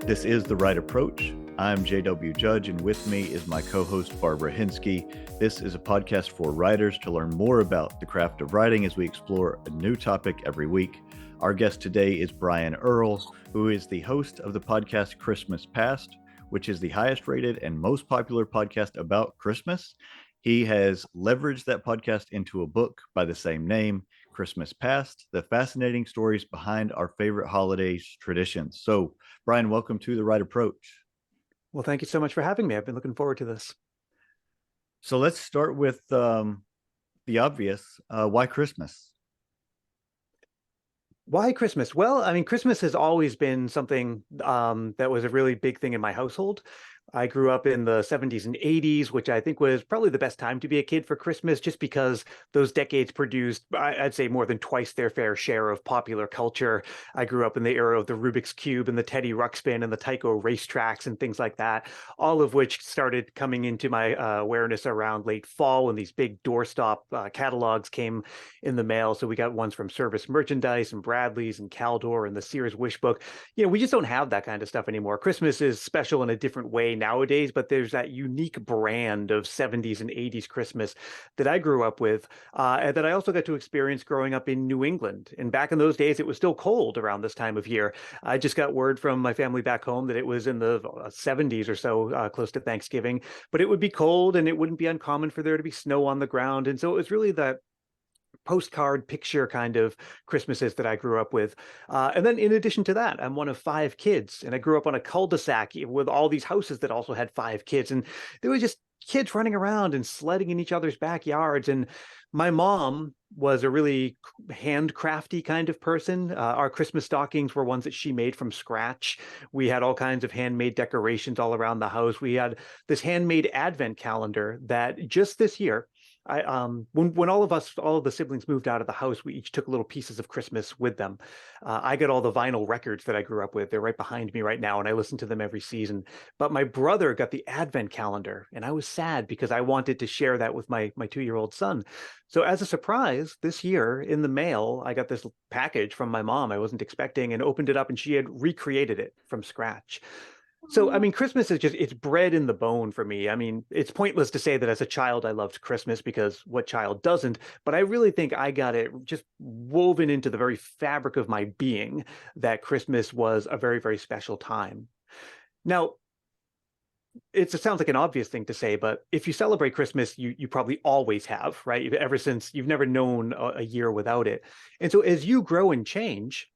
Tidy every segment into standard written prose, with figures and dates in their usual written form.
This is The Right Approach. I'm J.W. Judge, and with me is my co-host, Barbara Hinsky. This is a podcast for writers to learn more about the craft of writing as we explore a new topic every week. Our guest today is Brian Earl, who is the host of the podcast Christmas Past, which is the highest rated and most popular podcast about Christmas. He has leveraged that podcast into a book by the same name, Christmas Past, the fascinating stories behind our favorite holidays traditions. So, Brian, welcome to The Right Approach. Well, thank you so much for having me. I've been looking forward to this. So let's start with the obvious. Why Christmas? Why Christmas? Well, I mean, Christmas has always been something that was a really big thing in my household. I grew up in the 70s and 80s, which I think was probably the best time to be a kid for Christmas, just because those decades produced, I'd say, more than twice their fair share of popular culture. I grew up in the era of the Rubik's Cube and the Teddy Ruxpin and the Tyco racetracks and things like that, all of which started coming into my awareness around late fall when these big doorstop catalogs came in the mail. So we got ones from Service Merchandise and Bradley's and Caldor and the Sears Wish Book. You know, we just don't have that kind of stuff anymore. Christmas is special in a different way nowadays, but there's that unique brand of 70s and 80s Christmas that I grew up with, and that I also got to experience growing up in New England. And back in those days, it was still cold around this time of year. I just got word from my family back home that it was in the 70s or so, close to Thanksgiving, but it would be cold and it wouldn't be uncommon for there to be snow on the ground. And so it was really that postcard picture kind of Christmases that I grew up with. And then in addition to that, I'm one of 5 kids, and I grew up on a cul-de-sac with all these houses that also had 5 kids. And there were just kids running around and sledding in each other's backyards. And my mom was a really handcrafty kind of person. Our Christmas stockings were ones that she made from scratch. We had all kinds of handmade decorations all around the house. We had this handmade advent calendar that just this year, when all of the siblings moved out of the house, we each took little pieces of Christmas with them. I got all the vinyl records that I grew up with. They're right behind me right now, and I listen to them every season. But my brother got the advent calendar, and I was sad because I wanted to share that with my 2-year-old son. So as a surprise, this year in the mail, I got this package from my mom I wasn't expecting, and opened it up, and she had recreated it from scratch. So, I mean, Christmas is it's bred in the bone for me. I mean, it's pointless to say that as a child I loved Christmas, because what child doesn't? But I really think I got it just woven into the very fabric of my being that Christmas was a very, very special time. Now, it sounds like an obvious thing to say, but if you celebrate Christmas, you probably always have, right? Ever since you've never known a year without it. And so as you grow and change,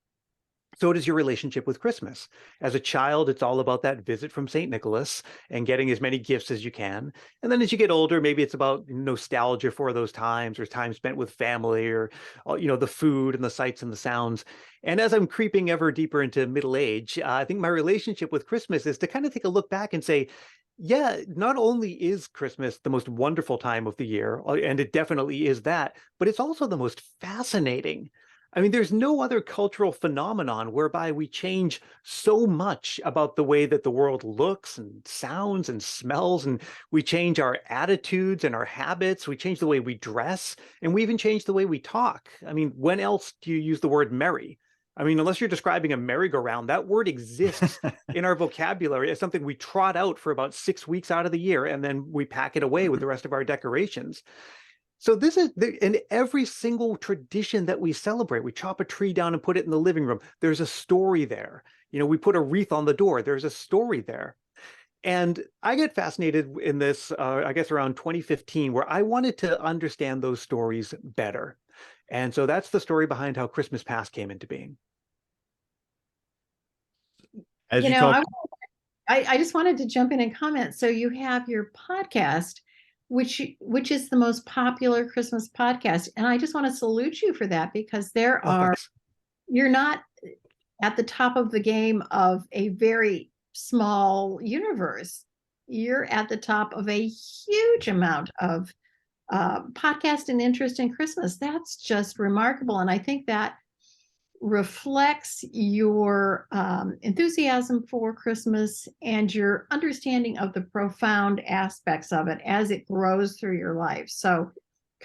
so does your relationship with Christmas. As a child, it's all about that visit from St. Nicholas and getting as many gifts as you can. And then as you get older, maybe it's about nostalgia for those times, or time spent with family, or the food and the sights and the sounds. And as I'm creeping ever deeper into middle age, I think my relationship with Christmas is to kind of take a look back and say, yeah, not only is Christmas the most wonderful time of the year, and it definitely is that, but it's also the most fascinating. I mean, there's no other cultural phenomenon whereby we change so much about the way that the world looks and sounds and smells, and we change our attitudes and our habits. We change the way we dress, and we even change the way we talk. I mean, when else do you use the word merry? I mean, unless you're describing a merry-go-round, that word exists in our vocabulary as something we trot out for about 6 weeks out of the year, and then we pack it away with the rest of our decorations. So this is in every single tradition that we celebrate. We chop a tree down and put it in the living room. There's a story there. We put a wreath on the door. There's a story there. And I get fascinated in this, I guess, around 2015, where I wanted to understand those stories better. And so that's the story behind how Christmas Past came into being. As you know, I just wanted to jump in and comment. So you have your podcast, which is the most popular Christmas podcast. And I just want to salute you for that, because you're not at the top of the game of a very small universe. You're at the top of a huge amount of podcast and interest in Christmas. That's just remarkable. And I think that reflects your enthusiasm for Christmas and your understanding of the profound aspects of it as it grows through your life. So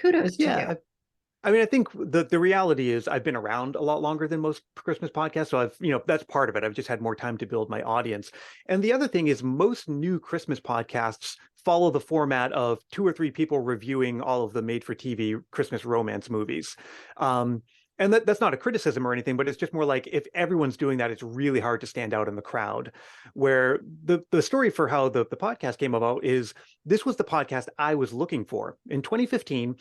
kudos to you. I mean, I think the reality is I've been around a lot longer than most Christmas podcasts. So that's part of it. I've just had more time to build my audience. And the other thing is most new Christmas podcasts follow the format of two or three people reviewing all of the made for TV Christmas romance movies. Um, and that's not a criticism or anything, but it's just more like if everyone's doing that, it's really hard to stand out in the crowd. Where the story for how the podcast came about is this was the podcast I was looking for. In 2015,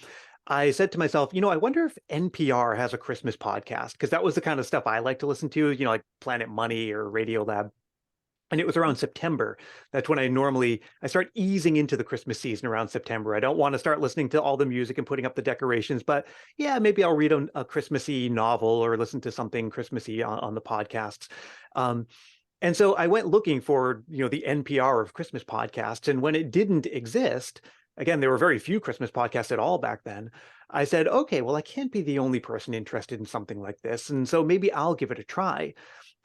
I said to myself, I wonder if NPR has a Christmas podcast, because that was the kind of stuff I like to listen to, like Planet Money or Radio Lab. And it was around September. That's when I start easing into the Christmas season around September. I don't want to start listening to all the music and putting up the decorations, but yeah, maybe I'll read a Christmassy novel or listen to something Christmassy on the podcasts. And so I went looking for, the NPR of Christmas podcasts. And when it didn't exist, again, there were very few Christmas podcasts at all back then. I said, okay, well, I can't be the only person interested in something like this. And so maybe I'll give it a try.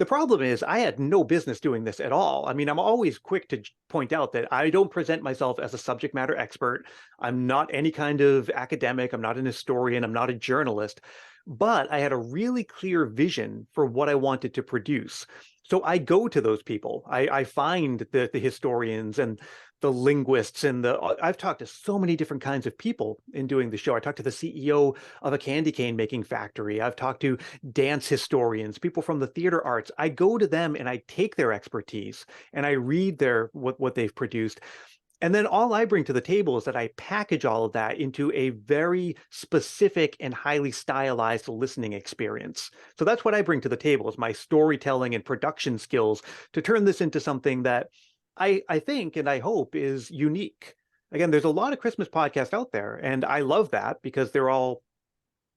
The problem is I had no business doing this at all. I mean, I'm always quick to point out that I don't present myself as a subject matter expert. I'm not any kind of academic. I'm not an historian. I'm not a journalist. But I had a really clear vision for what I wanted to produce. So I go to those people. I find the historians and the linguists I've talked to so many different kinds of people in doing the show. I talked to the CEO of a candy cane making factory. I've talked to dance historians, people from the theater arts. I go to them and I take their expertise and I read what they've produced. And then all I bring to the table is that I package all of that into a very specific and highly stylized listening experience. So that's what I bring to the table, is my storytelling and production skills to turn this into something that I think and I hope is unique. Again, there's a lot of Christmas podcasts out there, and I love that because they're all,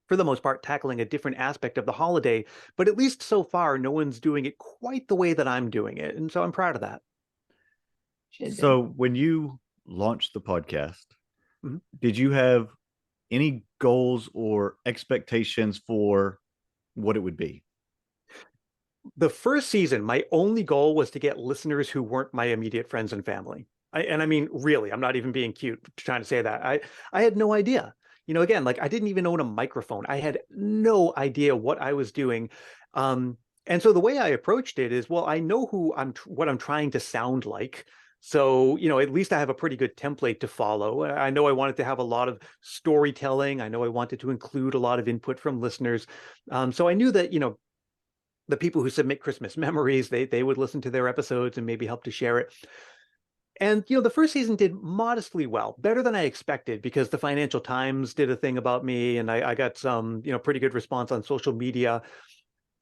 for the most part, tackling a different aspect of the holiday. But at least so far, no one's doing it quite the way that I'm doing it. And so I'm proud of that. So when you launched the podcast, mm-hmm. Did you have any goals or expectations for what it would be? The first season, my only goal was to get listeners who weren't my immediate friends and family. I mean, really, I'm not even being cute trying to say that. I had no idea. Again, like I didn't even own a microphone. I had no idea what I was doing. And so the way I approached it is, well, I know what I'm trying to sound like. So, at least I have a pretty good template to follow. I know I wanted to have a lot of storytelling. I know I wanted to include a lot of input from listeners. So I knew that, the people who submit Christmas memories, they would listen to their episodes and maybe help to share it. And, the first season did modestly well, better than I expected, because the Financial Times did a thing about me and I got some, pretty good response on social media.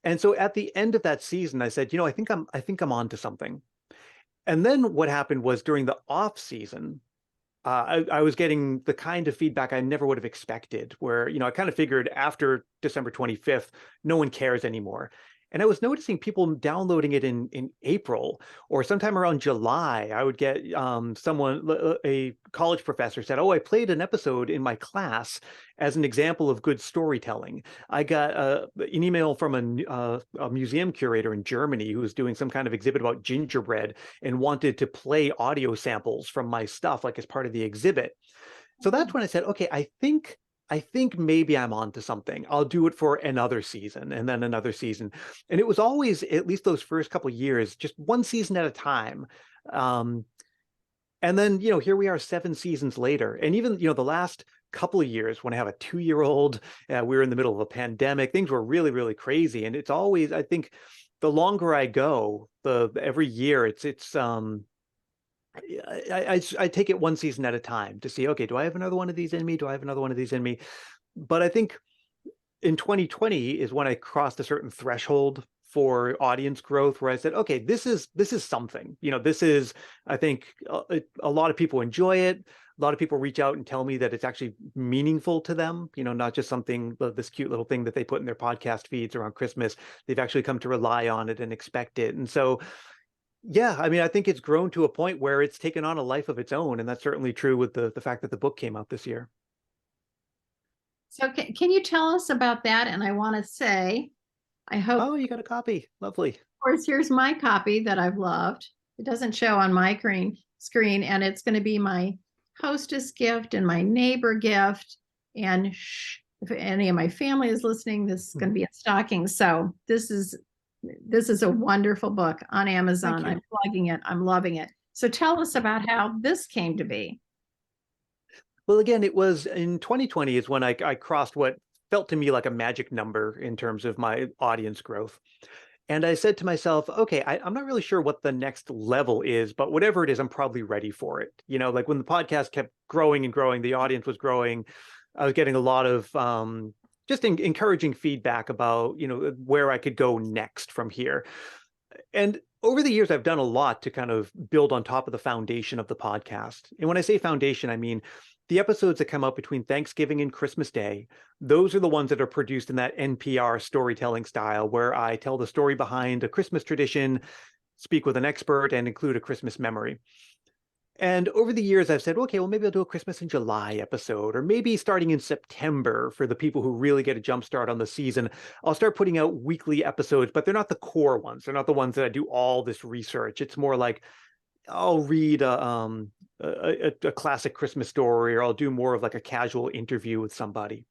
And so at the end of that season, I said, I think I'm on to something. And then what happened was during the off season, I was getting the kind of feedback I never would have expected, where, I kind of figured after December 25th, no one cares anymore. And I was noticing people downloading it in April or sometime around July. I would get a college professor said, "Oh, I played an episode in my class as an example of good storytelling." I got an email from a museum curator in Germany who was doing some kind of exhibit about gingerbread and wanted to play audio samples from my stuff, like as part of the exhibit. So that's when I said, okay, I think maybe I'm onto something. I'll do it for another season and then another season. And it was always, at least those first couple of years, just one season at a time. And then, here we are 7 seasons later. And even, the last couple of years when I have a 2-year-old, we were in the middle of a pandemic, things were really, really crazy. And it's always, I think the longer I go, every year I take it one season at a time to see, okay, do I have another one of these in me? Do I have another one of these in me? But I think in 2020 is when I crossed a certain threshold for audience growth, where I said, okay, this is something. This is, I think a lot of people enjoy it. A lot of people reach out and tell me that it's actually meaningful to them, not just something, this cute little thing that they put in their podcast feeds around Christmas. They've actually come to rely on it and expect it. And so, yeah, I mean, I think it's grown to a point where it's taken on a life of its own. And that's certainly true with the fact that the book came out this year. So can you tell us about that? And I want to say, I hope. Oh, you got a copy. Lovely. Of course, here's my copy that I've loved. It doesn't show on my screen, and it's going to be my hostess gift and my neighbor gift. And if any of my family is listening, this is going to be a stocking. So this is a wonderful book on Amazon. I'm plugging it. I'm loving it. So tell us about how this came to be. Well, again, it was in 2020 is when I crossed what felt to me like a magic number in terms of my audience growth. And I said to myself, okay, I'm not really sure what the next level is, but whatever it is, I'm probably ready for it. You know, like when the podcast kept growing and growing, the audience was growing. I was getting a lot of just encouraging feedback about, you know, where I could go next from here. And over the years, I've done a lot to kind of build on top of the foundation of the podcast. And when I say foundation, I mean the episodes that come out between Thanksgiving and Christmas Day. Those are the ones that are produced in that NPR storytelling style, where I tell the story behind a Christmas tradition, speak with an expert, and include a Christmas memory. And over the years, I've said, okay, well, maybe I'll do a Christmas in July episode, or maybe starting in September for the people who really get a jump start on the season. I'll start putting out weekly episodes, but they're not the core ones. They're not the ones that I do all this research. It's more like I'll read a classic Christmas story, or I'll do more of like a casual interview with somebody.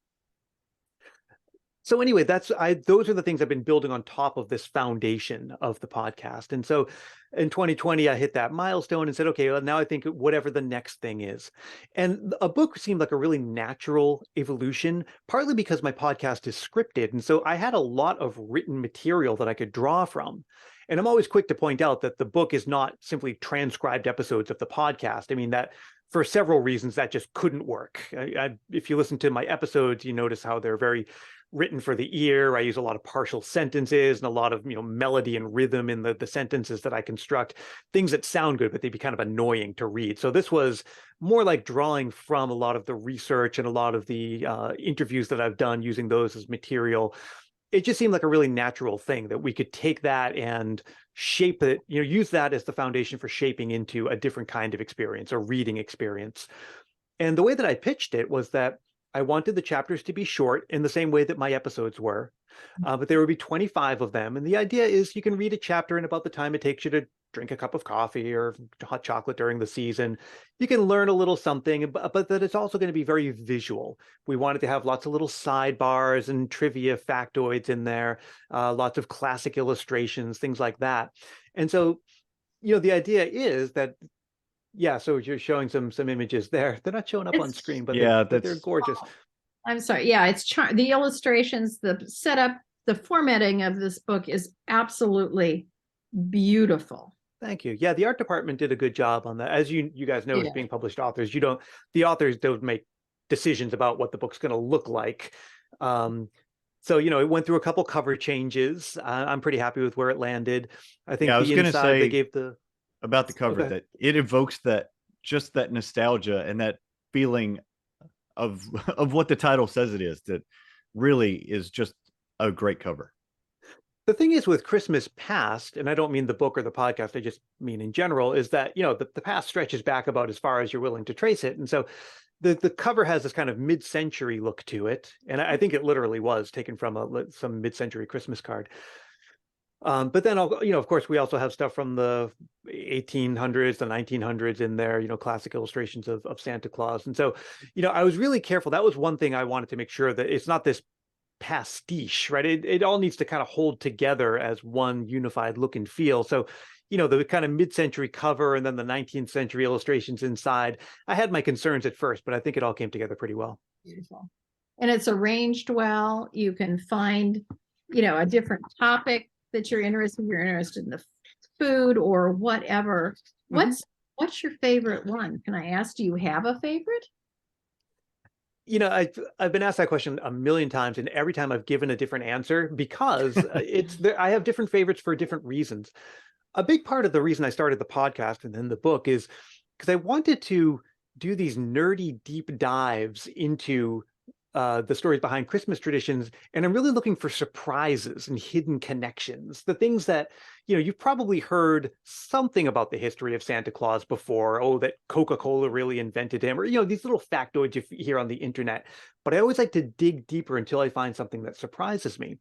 So anyway, those are the things I've been building on top of this foundation of the podcast. And so in 2020, I hit that milestone and said, okay, well, now I think whatever the next thing is. And a book seemed like a really natural evolution, partly because my podcast is scripted. And so I had a lot of written material that I could draw from. And I'm always quick to point out that the book is not simply transcribed episodes of the podcast. I mean, that for several reasons, that just couldn't work. If you listen to my episodes, you notice how they're very written for the ear. I use a lot of partial sentences and a lot of, you know, melody and rhythm in the sentences that I construct, things that sound good, but they'd be kind of annoying to read. So this was more like drawing from a lot of the research and a lot of the interviews that I've done, using those as material. It just seemed like a really natural thing that we could take that and shape it, you know, use that as the foundation for shaping into a different kind of experience, a reading experience. And the way that I pitched it was that I wanted the chapters to be short in the same way that my episodes were, but there would be 25 of them. And the idea is you can read a chapter in about the time it takes you to drink a cup of coffee or hot chocolate during the season. You can learn a little something, but that it's also going to be very visual. We wanted to have lots of little sidebars and trivia factoids in there, lots of classic illustrations, things like that. And so, you know, the idea is that, yeah, so you're showing some images there. They're not showing up on screen, but yeah, they're gorgeous. I'm sorry. Yeah, it's the illustrations, the setup, the formatting of this book is absolutely beautiful. Thank you. Yeah, the art department did a good job on that. As you guys know, as being published authors, the authors don't make decisions about what the book's going to look like. So, you know, it went through a couple cover changes. I'm pretty happy with where it landed. I think I was going to say they gave about the cover that it evokes that nostalgia and that feeling of what the title says it is, that really is just a great cover. The thing is with Christmas Past, and I don't mean the book or the podcast, I just mean in general, is that, you know, the past stretches back about as far as you're willing to trace it. And so the cover has this kind of mid-century look to it. And I think it literally was taken from some mid-century Christmas card. But then, you know, of course, we also have stuff from the 1800s, the 1900s in there, you know, classic illustrations of Santa Claus. And so, you know, I was really careful. That was one thing I wanted to make sure that it's not this pastiche, right? It all needs to kind of hold together as one unified look and feel. So, you know, the kind of mid-century cover and then the 19th century illustrations inside, I had my concerns at first, but I think it all came together pretty well. Beautiful. And it's arranged well. You can find, you know, a different topic that you're interested in. You're interested in the food or whatever. Mm-hmm. What's your favorite one? Can I ask, do you have a favorite? You know, I've been asked that question a million times, and every time I've given a different answer because I have different favorites for different reasons. A big part of the reason I started the podcast and then the book is because I wanted to do these nerdy deep dives into the stories behind Christmas traditions. And I'm really looking for surprises and hidden connections, the things that, you know, you've probably heard something about the history of Santa Claus before. Oh, that Coca-Cola really invented him, or, you know, these little factoids you hear on the internet. But I always like to dig deeper until I find something that surprises me.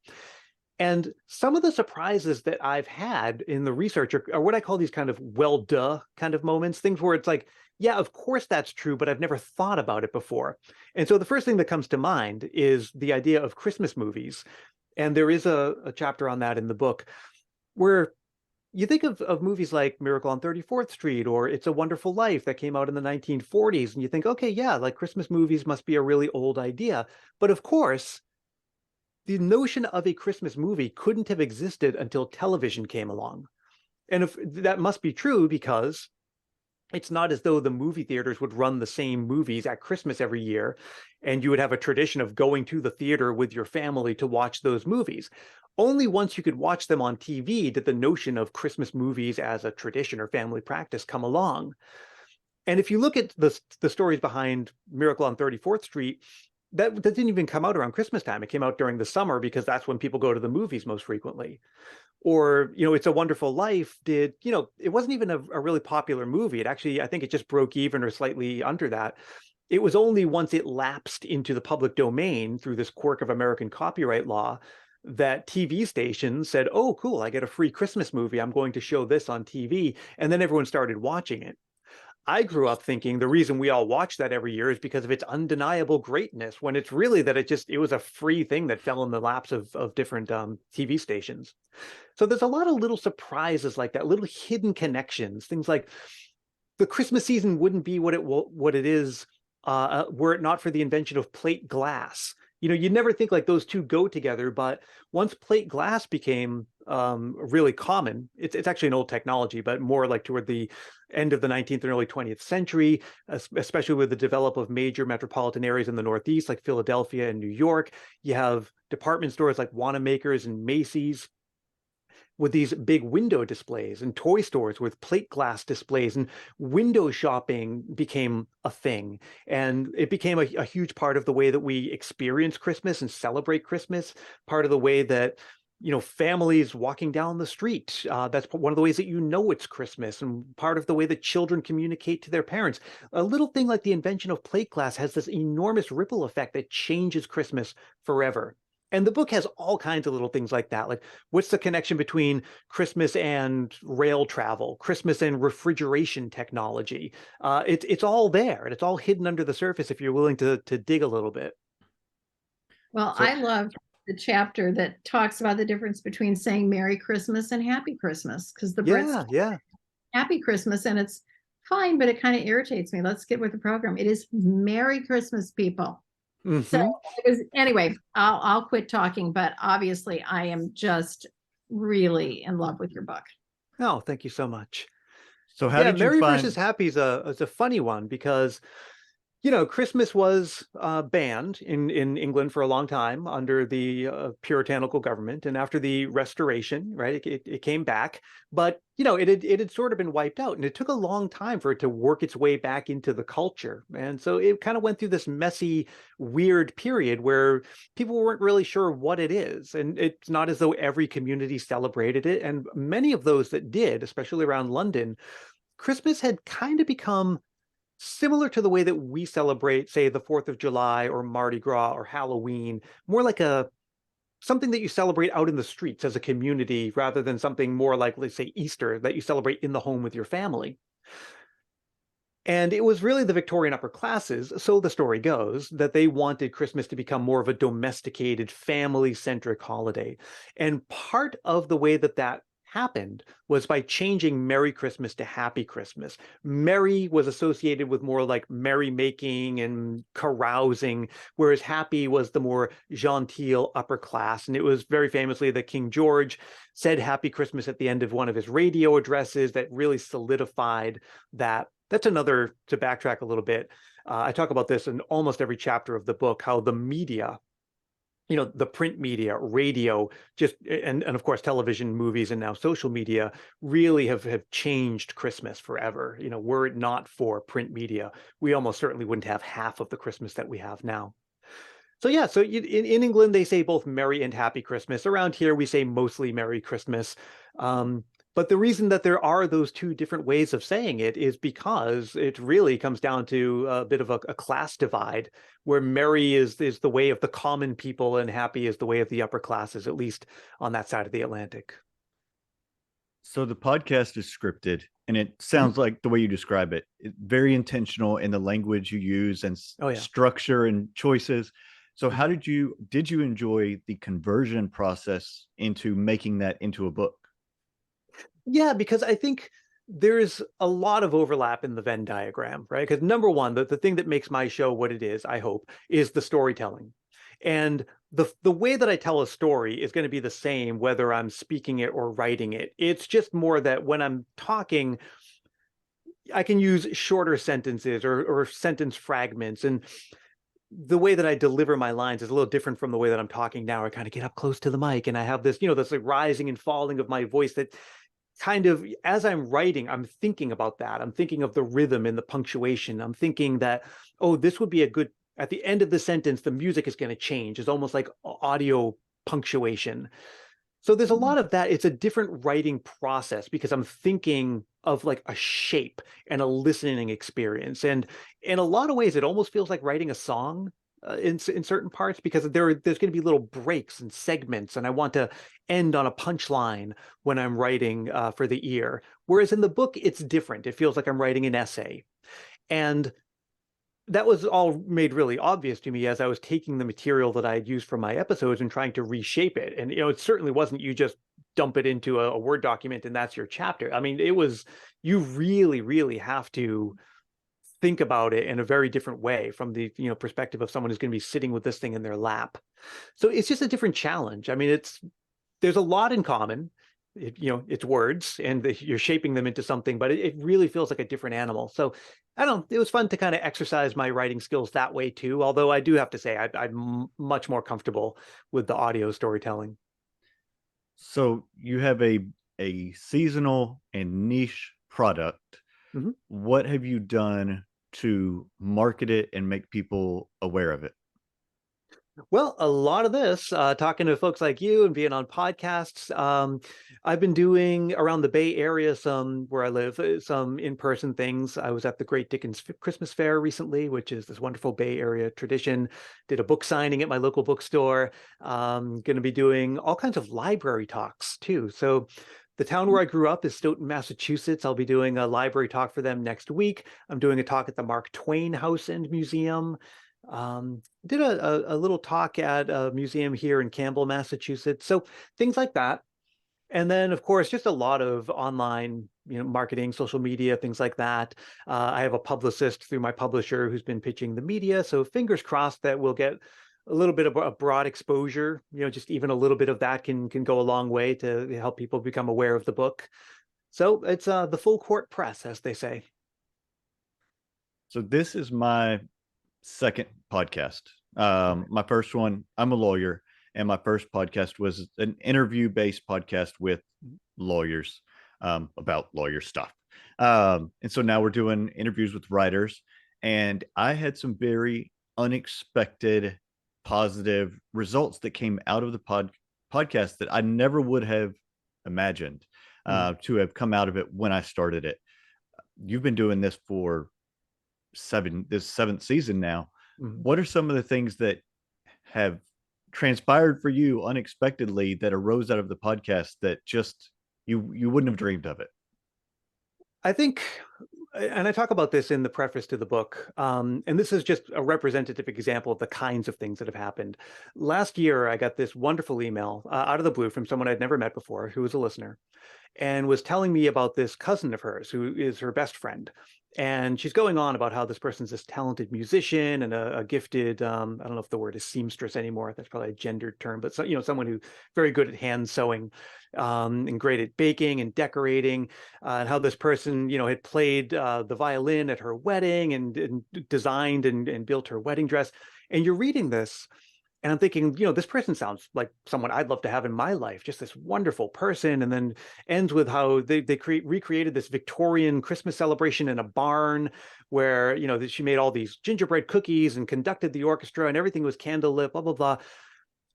And some of the surprises that I've had in the research are what I call these kind of well, duh kind of moments, things where it's like, yeah, of course that's true, but I've never thought about it before. And so the first thing that comes to mind is the idea of Christmas movies. And there is a chapter on that in the book where you think of movies like Miracle on 34th Street or It's a Wonderful Life that came out in the 1940s. And you think, okay, yeah, like Christmas movies must be a really old idea. But of course, the notion of a Christmas movie couldn't have existed until television came along. And if that must be true, because it's not as though the movie theaters would run the same movies at Christmas every year, and you would have a tradition of going to the theater with your family to watch those movies. Only once you could watch them on TV did the notion of Christmas movies as a tradition or family practice come along. And if you look at the stories behind Miracle on 34th Street, that didn't even come out around Christmas time. It came out during the summer because that's when people go to the movies most frequently. Or, It's a Wonderful Life it wasn't even a really popular movie. It actually, I think it just broke even or slightly under that. It was only once it lapsed into the public domain through this quirk of American copyright law that TV stations said, oh, cool, I get a free Christmas movie. I'm going to show this on TV. And then everyone started watching it. I grew up thinking the reason we all watch that every year is because of its undeniable greatness, when it's really that it was a free thing that fell in the laps of different TV stations. So there's a lot of little surprises like that, little hidden connections, things like the Christmas season wouldn't be what it is were it not for the invention of plate glass. You'd never think like those two go together, but once plate glass became really common, it's actually an old technology, but more like toward the end of the 19th and early 20th century, especially with the development of major metropolitan areas in the Northeast, like Philadelphia and New York. You have department stores like Wanamaker's and Macy's with these big window displays, and toy stores with plate glass displays, and window shopping became a thing. And it became a huge part of the way that we experience Christmas and celebrate Christmas, part of the way that families walking down the street. That's one of the ways that it's Christmas, and part of the way that children communicate to their parents. A little thing like the invention of plate glass has this enormous ripple effect that changes Christmas forever. And the book has all kinds of little things like that. Like, what's the connection between Christmas and rail travel, Christmas and refrigeration technology? It's all there, and it's all hidden under the surface if you're willing to dig a little bit. Well, I love the chapter that talks about the difference between saying Merry Christmas and Happy Christmas, because the Brits Happy Christmas, and it's fine, but it kind of irritates me. Let's get with the program. It is Merry Christmas, people. Mm-hmm. So anyway, I'll quit talking, but obviously I am just really in love with your book. Oh, thank you so much. So how did you Merry find... versus Happy is a funny one, because Christmas was banned in England for a long time under the puritanical government, and after the Restoration, right, it came back, but it had sort of been wiped out, and it took a long time for it to work its way back into the culture. And so it kind of went through this messy, weird period where people weren't really sure what it is, and it's not as though every community celebrated it, and many of those that did, especially around London, Christmas had kind of become similar to the way that we celebrate, say, the 4th of July or Mardi Gras or Halloween, more like something that you celebrate out in the streets as a community, rather than something more like, let's say, Easter, that you celebrate in the home with your family. And it was really the Victorian upper classes, so the story goes, that they wanted Christmas to become more of a domesticated, family-centric holiday. And part of the way that happened was by changing Merry Christmas to Happy Christmas. Merry was associated with more like merrymaking and carousing, whereas Happy was the more genteel upper class. And it was very famously that King George said Happy Christmas at the end of one of his radio addresses that really solidified that. That's another, to backtrack a little bit, I talk about this in almost every chapter of the book, how the media, the print media, radio, and of course, television, movies, and now social media really have changed Christmas forever. Were it not for print media, we almost certainly wouldn't have half of the Christmas that we have now. So in England, they say both Merry and Happy Christmas. Around here, we say mostly Merry Christmas. But the reason that there are those two different ways of saying it is because it really comes down to a bit of a class divide, where merry is the way of the common people and happy is the way of the upper classes, at least on that side of the Atlantic. So the podcast is scripted, and it Mm-hmm. sounds like the way you describe it, very intentional in the language you use and Oh, yeah. structure and choices. So how Mm-hmm. did you enjoy the conversion process into making that into a book? Yeah, because I think there's a lot of overlap in the Venn diagram, right? Because number one, the thing that makes my show what it is, I hope, is the storytelling. And the way that I tell a story is going to be the same whether I'm speaking it or writing it. It's just more that when I'm talking, I can use shorter sentences or sentence fragments. And the way that I deliver my lines is a little different from the way that I'm talking now. I kind of get up close to the mic and I have this, this like rising and falling of my voice that kind of, as I'm writing, I'm thinking about that. I'm thinking of the rhythm and the punctuation. I'm thinking that, oh, this would be a good, at the end of the sentence, the music is going to change. It's almost like audio punctuation. So there's a lot of that. It's a different writing process because I'm thinking of like a shape and a listening experience. And in a lot of ways, it almost feels like writing a song in certain parts because there's going to be little breaks and segments, and I want to end on a punchline when I'm writing for the ear. Whereas in the book, it's different. It feels like I'm writing an essay. And that was all made really obvious to me as I was taking the material that I had used for my episodes and trying to reshape it. And, it certainly wasn't you just dump it into a Word document and that's your chapter. I mean, it was, you really, really have to think about it in a very different way from the, perspective of someone who's going to be sitting with this thing in their lap. So it's just a different challenge. I mean, there's a lot in common. It's words and you're shaping them into something, but it really feels like a different animal. So I don't know, it was fun to kind of exercise my writing skills that way too. Although I do have to say I'm much more comfortable with the audio storytelling. So you have a seasonal and niche product. Mm-hmm. What have you done to market it and make people aware of it? Well, a lot of this, talking to folks like you and being on podcasts, I've been doing around the Bay Area, some where I live, some in-person things. I was at the Great Dickens Christmas Fair recently, which is this wonderful Bay Area tradition. Did a book signing at my local bookstore. Going to be doing all kinds of library talks too. So the town where I grew up is Stoughton, Massachusetts. I'll be doing a library talk for them next week. I'm doing a talk at the Mark Twain House and Museum. Did a little talk at a museum here in Campbell, Massachusetts. So things like that. And then, of course, just a lot of online, marketing, social media, things like that. I have a publicist through my publisher who's been pitching the media. So fingers crossed that we'll get a little bit of a broad exposure. Just even a little bit of that can go a long way to help people become aware of the book. So it's the full court press, as they say. So this is my second podcast. My first one, I'm a lawyer, and my first podcast was an interview-based podcast with lawyers about lawyer stuff. And so now we're doing interviews with writers, and I had some very unexpected positive results that came out of the podcast that I never would have imagined to have come out of it when I started it. You've been doing this for this seventh season now. Mm-hmm. What are some of the things that have transpired for you unexpectedly that arose out of the podcast that just you wouldn't have dreamed of it? I think, and I talk about this in the preface to the book, and this is just a representative example of the kinds of things that have happened. Last year, I got this wonderful email out of the blue from someone I'd never met before, who was a listener, and was telling me about this cousin of hers who is her best friend. And she's going on about how this person's this talented musician and a gifted, I don't know if the word is seamstress anymore. That's probably a gendered term, but so, someone who's very good at hand sewing and great at baking and decorating, and how this person, had played the violin at her wedding and designed and built her wedding dress. And you're reading this and I'm thinking, this person sounds like someone I'd love to have in my life, just this wonderful person. And then ends with how they recreated this Victorian Christmas celebration in a barn where, that she made all these gingerbread cookies and conducted the orchestra and everything was candlelit, blah, blah, blah.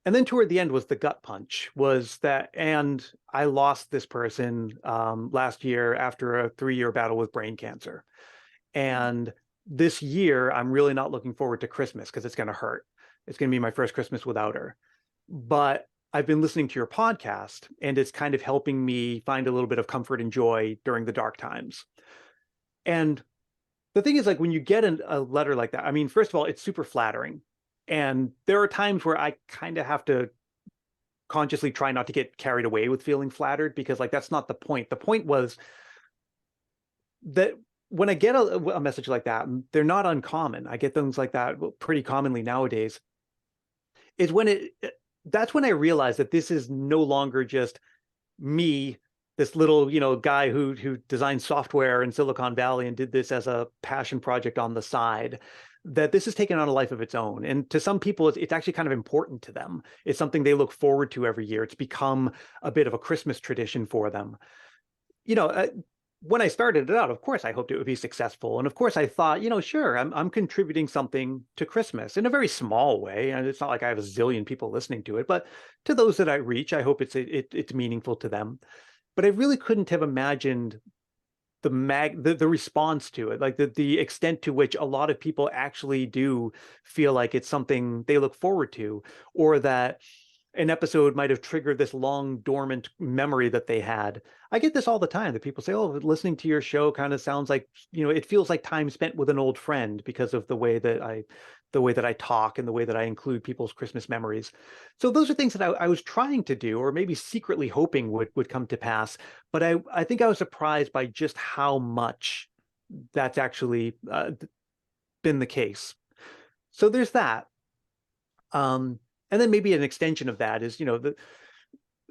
And then toward the end was the gut punch, was that, and I lost this person last year after a 3-year battle with brain cancer. And this year, I'm really not looking forward to Christmas because it's going to hurt. It's going to be my first Christmas without her. But I've been listening to your podcast, and it's kind of helping me find a little bit of comfort and joy during the dark times. And the thing is, like, when you get a letter like that, I mean, first of all, it's super flattering. And there are times where I kind of have to consciously try not to get carried away with feeling flattered, because like that's not the point. The point was that when I get a message like that, and they're not uncommon, I get things like that pretty commonly nowadays, is when that's when I realize that this is no longer just me, this little, guy who designed software in Silicon Valley and did this as a passion project on the side, that this has taken on a life of its own. And to some people, it's actually kind of important to them. It's something they look forward to every year. It's become a bit of a Christmas tradition for them. When I started it out, of course, I hoped it would be successful. And of course, I thought, sure, I'm contributing something to Christmas in a very small way. And it's not like I have a zillion people listening to it, but to those that I reach, I hope it's meaningful to them. But I really couldn't have imagined the response to it, like the extent to which a lot of people actually do feel like it's something they look forward to, or that an episode might have triggered this long dormant memory that they had. I get this all the time, that people say, oh, listening to your show kind of sounds like, it feels like time spent with an old friend because of the way that I talk and the way that I include people's Christmas memories. So those are things that I was trying to do, or maybe secretly hoping would come to pass. But I think I was surprised by just how much that's actually been the case. So there's that. And then maybe an extension of that is,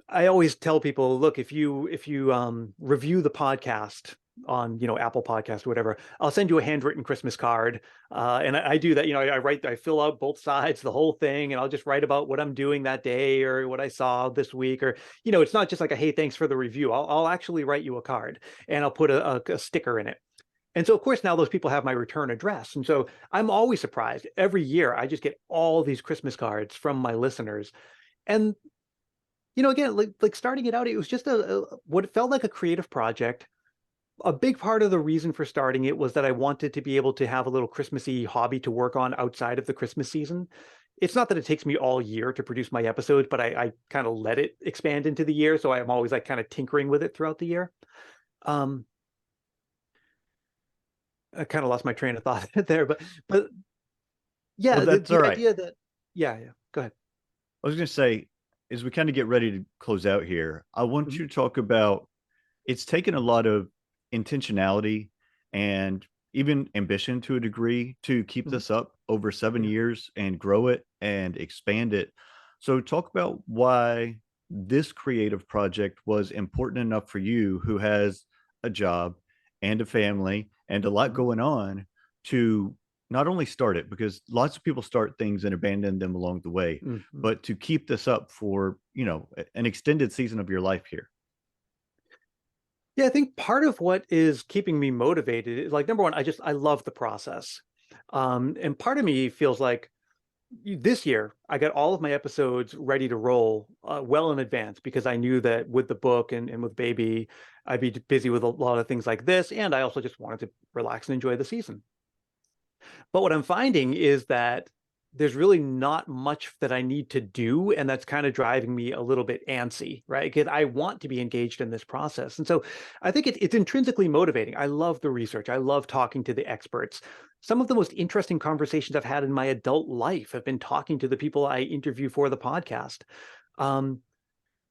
I always tell people, look, if you review the podcast on, Apple Podcast or whatever, I'll send you a handwritten Christmas card. And I do that, I fill out both sides, the whole thing, and I'll just write about what I'm doing that day or what I saw this week. Or, it's not just like hey, thanks for the review. I'll actually write you a card, and I'll put a sticker in it. And so, of course, now those people have my return address. And so I'm always surprised. Every year, I just get all these Christmas cards from my listeners. And, again, like starting it out, it was just what felt like a creative project. A big part of the reason for starting it was that I wanted to be able to have a little Christmassy hobby to work on outside of the Christmas season. It's not that it takes me all year to produce my episodes, but I kind of let it expand into the year. So I'm always like kind of tinkering with it throughout the year. I kind of lost my train of thought there, but yeah, well, that's the all right. idea that, yeah, go ahead. I was going to say, as we kind of get ready to close out here, I want you to talk about, it's taken a lot of intentionality and even ambition to a degree to keep this up over 7 years and grow it and expand it. So talk about why this creative project was important enough for you, who has a job and a family and a lot going on, to not only start it, because lots of people start things and abandon them along the way, but to keep this up for, an extended season of your life here. Yeah, I think part of what is keeping me motivated is, like, number one, I love the process. And part of me feels like this year I got all of my episodes ready to roll well in advance, because I knew that with the book and with baby, I'd be busy with a lot of things like this. And I also just wanted to relax and enjoy the season. But what I'm finding is that there's really not much that I need to do. And that's kind of driving me a little bit antsy, right? Because I want to be engaged in this process. And so I think it's intrinsically motivating. I love the research. I love talking to the experts. Some of the most interesting conversations I've had in my adult life have been talking to the people I interview for the podcast.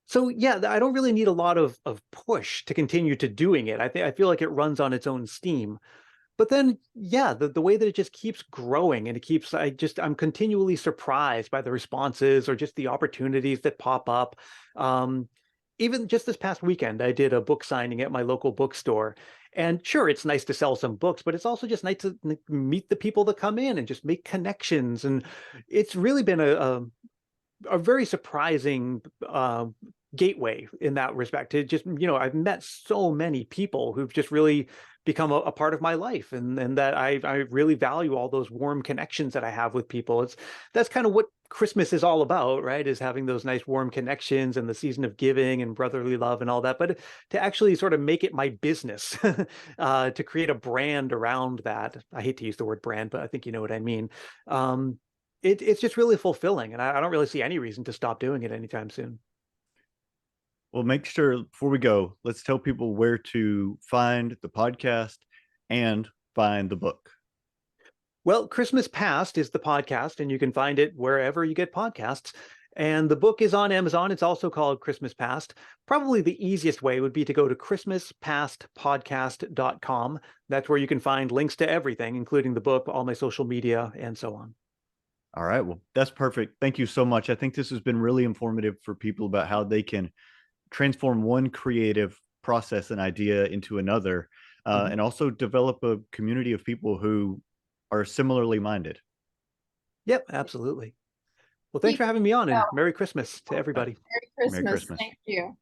So yeah, I don't really need a lot of push to continue to doing it. I feel like it runs on its own steam. But then, yeah, the way that it just keeps growing, and I'm continually surprised by the responses or just the opportunities that pop up. Even just this past weekend, I did a book signing at my local bookstore. And sure, it's nice to sell some books, but it's also just nice to meet the people that come in and just make connections. And it's really been a very surprising gateway in that respect. It just, I've met so many people who've just really become a part of my life, and that I really value all those warm connections that I have with people. That's kind of what Christmas is all about, right, is having those nice warm connections and the season of giving and brotherly love and all that. But to actually sort of make it my business, to create a brand around that, I hate to use the word brand, but I think you know what I mean. It's just really fulfilling, and I don't really see any reason to stop doing it anytime soon. Well, make sure before we go, let's tell people where to find the podcast and find the book. Well, Christmas Past is the podcast, and you can find it wherever you get podcasts. And the book is on Amazon. It's also called Christmas Past. Probably the easiest way would be to go to christmaspastpodcast.com. That's where you can find links to everything, including the book, all my social media, and so on. All right. Well, that's perfect. Thank you so much. I think this has been really informative for people about how they can transform one creative process and idea into another, and also develop a community of people who are similarly minded. Yep, absolutely. Well, thanks for having me on, and Merry Christmas to everybody. Merry Christmas. Thank you.